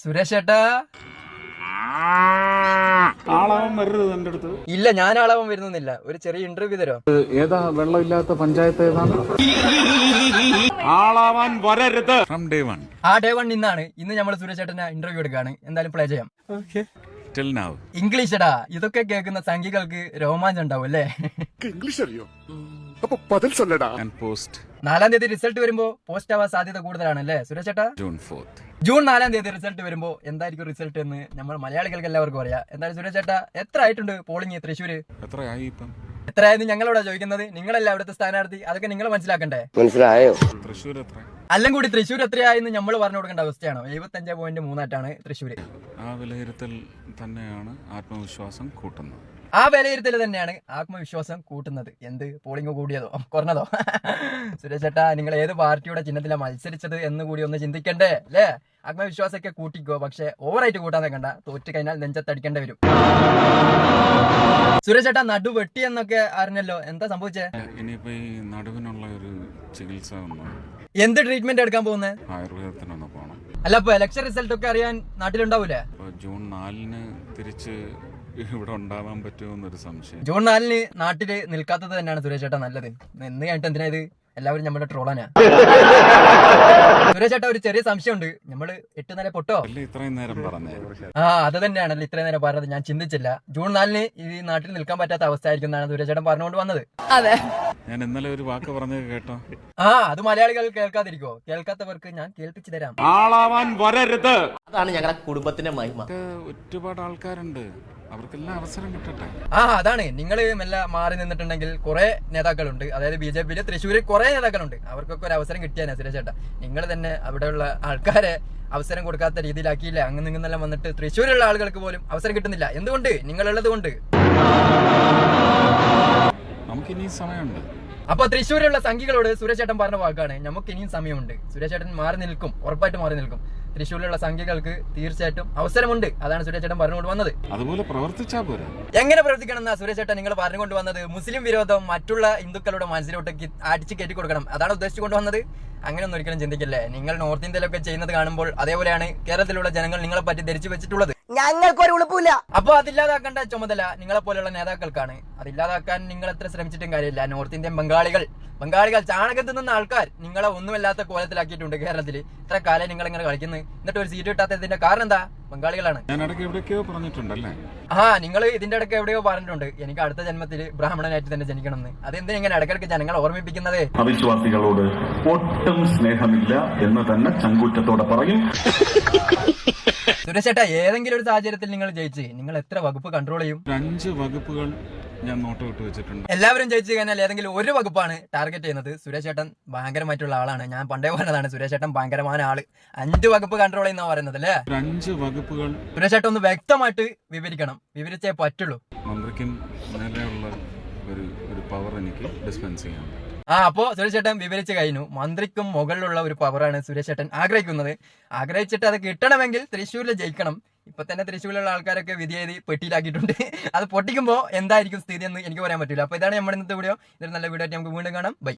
സുരേഷ് ചേട്ടാ, ആളാവാൻ വരരുത് എന്റെ അടുത്ത്. ഇല്ല, ഞാൻ ആളാവാൻ വരുന്നില്ല. ഒരു ചെറിയ ഇന്റർവ്യൂ തരോ? ഏതാ വെള്ളമില്ലാത്ത പഞ്ചായത്ത് ഏതാണ്? ആളാവാൻ വരരുത്. From day one. ആ ഡേ വൺ ഇന്നാണ്. ഇന്ന് നമ്മൾ സുരേഷ് ചേട്ടനെ ഇന്റർവ്യൂ എടുക്കുകയാണ്. എന്തായാലും പ്ലേ ചെയ്യാം. Till now. ഇംഗ്ലീഷടാ. ഇതൊക്കെ കേൾക്കുന്ന സംഘികൾക്ക് രോമാഞ്ചം ഉണ്ടാവും അല്ലേ? ഇംഗ്ലീഷ് അറിയോ? അപ്പൊ പതിൽ ചൊല്ലടാ. ആൻഡ് പോസ്റ്റ് 4-ാം തീയതി റിസൾട്ട് വരുമ്പോ പോസ്റ്റ് ആവാൻ സാധ്യത കൂടുതലാണ് അല്ലേ സുരേഷ് ചേട്ടാ? June 4th. ജൂൺ 4-ാം തീയതി റിസൾട്ട് വരുമ്പോ എന്തായിരിക്കും റിസൾട്ട് എന്ന് നമ്മൾ മലയാളികൾക്ക് എല്ലാവർക്കും അറിയാം. എന്തായാലും സുരേഷ് ചേട്ടാ, എത്ര ആയിട്ടുണ്ട് പോളിംഗ് തൃശ്ശൂര്? എത്രയായി ഇപ്പം? എത്രയായിരുന്നു ഞങ്ങളോടാ ചോദിക്കുന്നത്? നിങ്ങളല്ല അവിടുത്തെ സ്ഥാനാർത്ഥി, അതൊക്കെ നിങ്ങൾ മനസ്സിലാക്കണ്ടേ? മനസ്സിലായോ? തൃശ്ശൂർ എത്ര? എല്ലാം കൂടി തൃശ്ശൂർ എത്രയായെന്ന് നമ്മൾ പറഞ്ഞു കൊടുക്കേണ്ട അവസ്ഥയാണോ? 75.3 തൃശ്ശൂര്. ആ വിലയിരുത്തൽ തന്നെയാണ് ആത്മവിശ്വാസം കൂട്ടുന്നത്. ആ വിലയിരുത്തൽ തന്നെയാണ് ആത്മവിശ്വാസം കൂട്ടുന്നത്. എന്ത് പോളിംഗ് കൂടിയതോ കുറഞ്ഞതോ? സുരേഷ് ചേട്ടാ, നിങ്ങൾ ഏത് പാർട്ടിയുടെ ചിഹ്നത്തിലാണ് മത്സരിച്ചത് എന്ന് കൂടി ഒന്ന് ചിന്തിക്കണ്ടേ അല്ലേ? ആത്മവിശ്വാസമൊക്കെ കൂട്ടിക്കോ, പക്ഷെ ഓവറായിട്ട് കൂട്ടാൻ നിൽക്കണ്ട. തോറ്റു കഴിഞ്ഞാൽ നെഞ്ചത്തടിക്കേണ്ടി വരും. സുരേഷ് ചേട്ടാ, നടു വെട്ടി എന്നൊക്കെ അറിഞ്ഞല്ലോ, എന്താ സംഭവിച്ചേ? ഇനിയിപ്പോ ഈ നടുവിനുള്ള ഒരു ചികിത്സ ഒന്ന്, എന്ത് ട്രീറ്റ്മെന്റ് എടുക്കാൻ പോകുന്നത്? ആയുർവേദത്തിനൊന്ന് പോകണം. അല്ല, ഇപ്പൊ ഇലക്ഷൻ റിസൾട്ട് ഒക്കെ അറിയാൻ നാട്ടിലുണ്ടാവൂലേ? അപ്പൊ ജൂൺ 4-ന് തിരിച്ച് ഇവിടെ ഉണ്ടാവാൻ പറ്റുമെന്നൊരു സംശയം. ജൂൺ 4-ന് നാട്ടില് നിൽക്കാത്തത് തന്നെയാണ് സുരേഷ് ചേട്ടാ നല്ലത്. എന്ന് കഴിഞ്ഞിട്ട് എന്തിനാ ഇത്? എല്ലാവരും നമ്മുടെ ട്രോളാനാ. സുരേഷ് ചേട്ടാ, ഒരു ചെറിയ സംശയമുണ്ട്. നമ്മള് 8 നില പൊട്ടോ? അല്ലേ ഇത്രയും നേരം പറഞ്ഞേ? അത് തന്നെയാണല്ലോ ഇത്രയും നേരം പറഞ്ഞത്. ഞാൻ ചിന്തിച്ചില്ല. ജൂൺ 4-ന് ഈ നാട്ടിൽ നിൽക്കാൻ പറ്റാത്ത അവസ്ഥ ആയിരിക്കും എന്നാണ് സുരേഷ് ചേട്ടൻ പറഞ്ഞുകൊണ്ട് വന്നത്. അതെ, ഞാൻ ഇന്നലെ ഒരു വാക്ക് പറഞ്ഞത് കേട്ടോ? അത് മലയാളികൾ കേൾക്കാതിരിക്കോ? കേൾക്കാത്തവർക്ക് ഞാൻ കേൾപ്പിച്ചു തരാം. ആളാവാൻ വരരുത്. അതാണ് ഞങ്ങളുടെ കുടുംബത്തിന്റെ മഹിമ. ഒരുപാട് ആൾക്കാരുണ്ട്, അവർക്കെല്ലാം അവസരം കിട്ടട്ടെ. അതാണ്. നിങ്ങൾ മെല്ലെ മാറി നിന്നിട്ടുണ്ടെങ്കിൽ കുറെ നേതാക്കളുണ്ട്. അതായത് BJP-യില് തൃശ്ശൂരിൽ കുറെ നേതാക്കളുണ്ട്. അവർക്കൊക്കെ ഒരു അവസരം കിട്ടിയാ സുരേഷ് ചേട്ടാ. നിങ്ങൾ തന്നെ അവിടെയുള്ള ആൾക്കാരെ അവസരം കൊടുക്കാത്ത രീതിയിലാക്കിയില്ല. അങ്ങ് നിന്നെല്ലാം വന്നിട്ട് തൃശ്ശൂരിലുള്ള ആളുകൾക്ക് പോലും അവസരം കിട്ടുന്നില്ല. എന്തുകൊണ്ട്? നിങ്ങളുള്ളത് കൊണ്ട്. നമുക്ക് ഇനിയും സമയമുണ്ട്. അപ്പൊ തൃശ്ശൂരിലുള്ള സംഘികളോട് സുരേഷ് ചേട്ടൻ പറഞ്ഞ വാക്കാണ്, നമുക്ക് ഇനിയും സമയമുണ്ട്. സുരേഷ് ചേട്ടൻ മാറി നിൽക്കും, ഉറപ്പായിട്ട് മാറി നിൽക്കും. തൃശ്ശൂരിലുള്ള സംഘികൾക്ക് തീർച്ചയായിട്ടും അവസരമുണ്ട്. അതാണ് സുരേഷ് ചേട്ടൻ പറഞ്ഞുകൊണ്ട് വന്നത്. അതുപോലെ പ്രവർത്തിച്ചാ പോരാ. എങ്ങനെ പ്രവർത്തിക്കണം എന്നാ സുരേഷ് ചേട്ടൻ നിങ്ങൾ പറഞ്ഞുകൊണ്ട് വന്നത്? മുസ്ലിം വിരോധം മറ്റുള്ള ഹിന്ദുക്കളുടെ മനസ്സിലോട്ടേക്ക് അടിച്ചു കയറ്റി കൊടുക്കണം, അതാണ് ഉദ്ദേശിച്ചു കൊണ്ടുവന്നത്? അങ്ങനെയൊന്നും ഒരിക്കലും ചിന്തിക്കില്ലേ? നിങ്ങൾ നോർത്ത് ഇന്ത്യയിലൊക്കെ ചെയ്യുന്നത് കാണുമ്പോൾ അതേപോലെയാണ് കേരളത്തിലുള്ള ജനങ്ങൾ നിങ്ങളെ പറ്റി ധരിച്ചു വെച്ചിട്ടുള്ളത്. ഞങ്ങൾക്കൊരു ഉളുപ്പില്ല. അപ്പൊ അതില്ലാതാക്കേണ്ട ചുമതല നിങ്ങളെ പോലെയുള്ള നേതാക്കൾക്കാണ്. അതില്ലാതാക്കാൻ നിങ്ങൾ എത്ര ശ്രമിച്ചിട്ടും കാര്യമില്ല. നോർത്ത് ഇന്ത്യൻ ബംഗാളികൾ ചാണകത്തിൽ നിന്ന ആൾക്കാർ നിങ്ങളെ ഒന്നുമല്ലാത്ത കോലത്തിലാക്കിയിട്ടുണ്ട് കേരളത്തിൽ. ഇത്ര കാലം നിങ്ങൾ ഇങ്ങനെ കളിക്കുന്നത്, എന്നിട്ട് ഒരു സീറ്റ് കിട്ടാത്തതിന്റെ കാരണം എന്താ? ബംഗാളികളാണ്. ഞാൻ ഇടയ്ക്ക് എവിടെയൊക്കെയോ പറഞ്ഞിട്ടുണ്ടല്ലേ? നിങ്ങൾ ഇതിന്റെ ഇടയ്ക്ക് എവിടെയോ പറഞ്ഞിട്ടുണ്ട്, എനിക്ക് അടുത്ത ജന്മത്തിൽ ബ്രാഹ്മണനായിട്ട് തന്നെ ജനിക്കണം എന്ന്. അതെന്തിനാ ഇങ്ങനെ ഇടയ്ക്കിടയ്ക്ക് ജനങ്ങളെ ഓർമ്മിപ്പിക്കുന്നത്? അവിശ്വാസികളോട് ഒട്ടും സ്നേഹമില്ല എന്ന് തന്നെ ചങ്കൂറ്റത്തോടെ പറയും. സുരേഷ് ചേട്ടാ, ഏതെങ്കിലും ഒരു സാഹചര്യത്തിൽ നിങ്ങൾ ജയിച്ച് നിങ്ങൾ എത്ര വകുപ്പ് കൺട്രോൾ ചെയ്യും? 5 വകുപ്പുകൾ ഞാൻ നോട്ട് വിട്ട് വെച്ചിട്ടുണ്ട്. എല്ലാവരും ജയിച്ചു കഴിഞ്ഞാൽ ഏതെങ്കിലും ഒരു വകുപ്പാണ് ടാർഗറ്റ് ചെയ്യുന്നത്. സുരേഷ് ചേട്ടൻ ഭയങ്കരമായിട്ടുള്ള ആളാണ്. ഞാൻ പണ്ടേ പറഞ്ഞതാണ്, സുരേഷ് ചേട്ടൻ ഭയങ്കരമായ ആള്. 5 വകുപ്പ് കൺട്രോൾ ചെയ്യുന്ന പറയുന്നത് അല്ലേ? 5 വകുപ്പുകൾ സുരേഷ് ചേട്ടൻ ഒന്ന് വ്യക്തമായിട്ട് വിവരിക്കണം, വിവരിച്ചേ പറ്റുള്ളൂ. മന്ത്രിക്കും മേലെയുള്ള ഒരു പവർ എനിക്ക് ഡിസ്പെൻസ് ചെയ്യാൻ. അപ്പോ സുരേഷ് ചേട്ടൻ വിവരിച്ചു കഴിഞ്ഞു. മന്ത്രിക്കും മുകളിലുള്ള ഒരു പവറാണ് സുരേഷ് ചേട്ടൻ ആഗ്രഹിക്കുന്നത്. ആഗ്രഹിച്ചിട്ട് അത് കിട്ടണമെങ്കിൽ തൃശ്ശൂരിൽ ജയിക്കണം. ഇപ്പൊ തന്നെ തൃശ്ശൂരിലുള്ള ആൾക്കാരൊക്കെ വിധി എഴുതി പെട്ടിയിലാക്കിയിട്ടുണ്ട്. അത് പൊട്ടിക്കുമ്പോൾ എന്തായിരിക്കും സ്ഥിതി എന്ന് എനിക്ക് പറയാൻ പറ്റില്ല. അപ്പൊ ഇതാണ് നമ്മുടെ ഇന്നത്തെ വീഡിയോ. ഇതൊരു നല്ല വീഡിയോ ആയിട്ട് നമുക്ക് വീണ്ടും കാണാം. ബൈ.